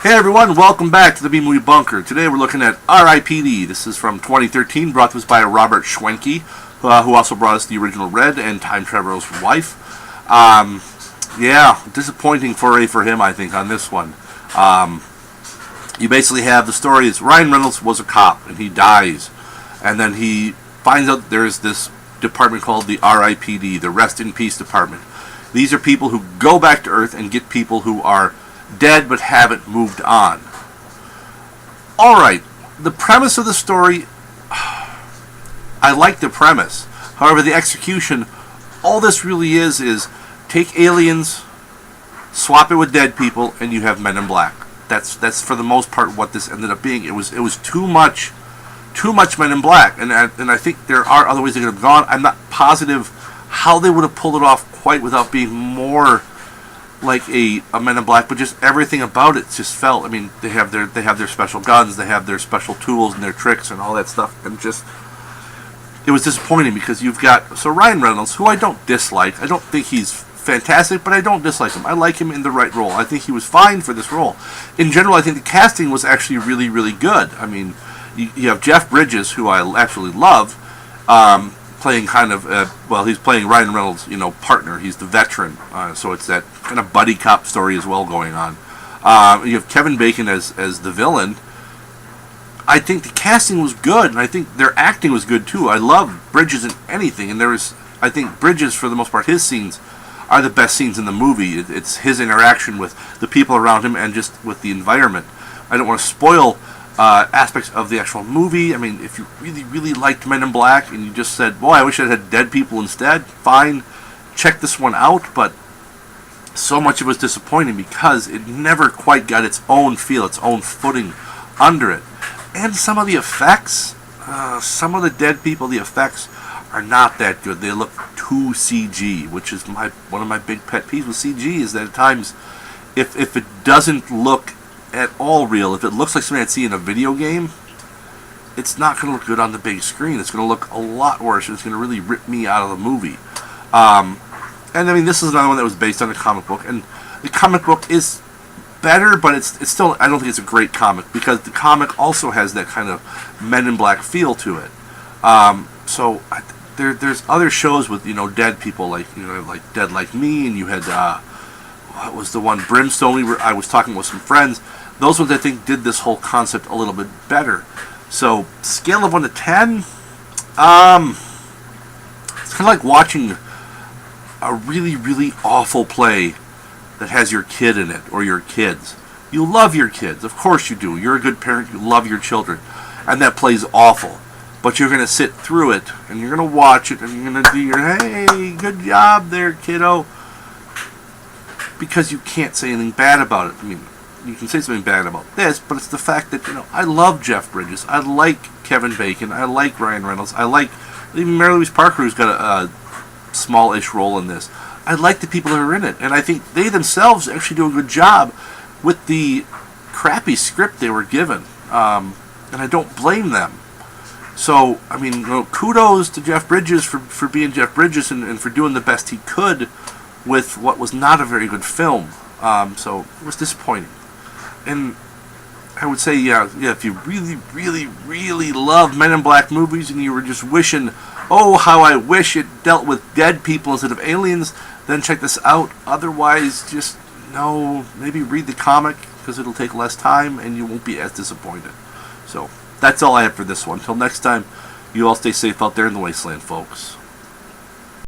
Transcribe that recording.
Hey everyone, welcome back to the B-Movie Bunker. Today we're looking at R.I.P.D. This is from 2013, brought to us by Robert Schwenke, who also brought us the original Red and Time Traveler's Wife. Yeah, disappointing foray for him, I think, on this one. You basically have the story is Ryan Reynolds was a cop, and he dies. And then he finds out there's this department called the R.I.P.D., the Rest in Peace Department. These are people who go back to Earth and get people who are dead but haven't moved on. Alright, the premise of the story, I like the premise. However, the execution, all this really is take aliens, swap it with dead people, and you have Men in Black. That's for the most part what this ended up being. It was too much Men in Black, and I think there are other ways they could have gone. I'm not positive how they would have pulled it off quite without being more like a Men in Black, but just everything about it just felt. I mean, they have their special guns, they have their special tools and their tricks and all that stuff, and just it was disappointing because you've got Ryan Reynolds, who I don't dislike. I don't think he's fantastic, but I don't dislike him. I like him in the right role. I think he was fine for this role. In general, I think the casting was actually really, really good. I mean, you have Jeff Bridges, who I absolutely love, playing kind of, he's playing Ryan Reynolds' partner. He's the veteran, so it's that kind of buddy cop story as well going on. You have Kevin Bacon as the villain. I think the casting was good, and I think their acting was good too. I love Bridges in anything, and I think Bridges, for the most part, his scenes are the best scenes in the movie. It's his interaction with the people around him and just with the environment. I don't want to spoil aspects of the actual movie. I mean, if you really, really liked Men in Black and you just said, boy, I wish I had dead people instead, fine, check this one out, but so much of it was disappointing because it never quite got its own feel, its own footing under it. And some of the effects, some of the dead people, the effects are not that good. They look too CG, which is one of my big pet peeves with CG, is that at times, if it doesn't look at all real, if it looks like something I'd see in a video game, it's not going to look good on the big screen. It's going to look a lot worse. It's going to really rip me out of the movie. And I mean, this is another one that was based on a comic book, and the comic book is better, but it's still, I don't think it's a great comic, because the comic also has that kind of Men in Black feel to it. There's other shows with dead people, like like Dead Like Me, and you had what was the one, Brimstone, where I was talking with some friends. Those ones I think did this whole concept a little bit better. So scale of 1 to 10, it's kind of like watching a really, really awful play that has your kid in it, or your kids. You love your kids, of course you do. You're a good parent, you love your children, and that play's awful. But you're going to sit through it, and you're going to watch it, and you're going to do your, hey, good job there, kiddo. Because you can't say anything bad about it. I mean, you can say something bad about this, but it's the fact that, I love Jeff Bridges. I like Kevin Bacon. I like Ryan Reynolds. I like even Mary-Louise Parker, who's got a small-ish role in this. I like the people that are in it, and I think they themselves actually do a good job with the crappy script they were given. And I don't blame them. So, I mean, kudos to Jeff Bridges for being Jeff Bridges and for doing the best he could with what was not a very good film. So, it was disappointing. And I would say, yeah, if you really, really, really love Men in Black movies and you were just wishing, oh, how I wish it dealt with dead people instead of aliens, then check this out. Otherwise, just, maybe read the comic, because it'll take less time and you won't be as disappointed. So, that's all I have for this one. Until next time, you all stay safe out there in the wasteland, folks.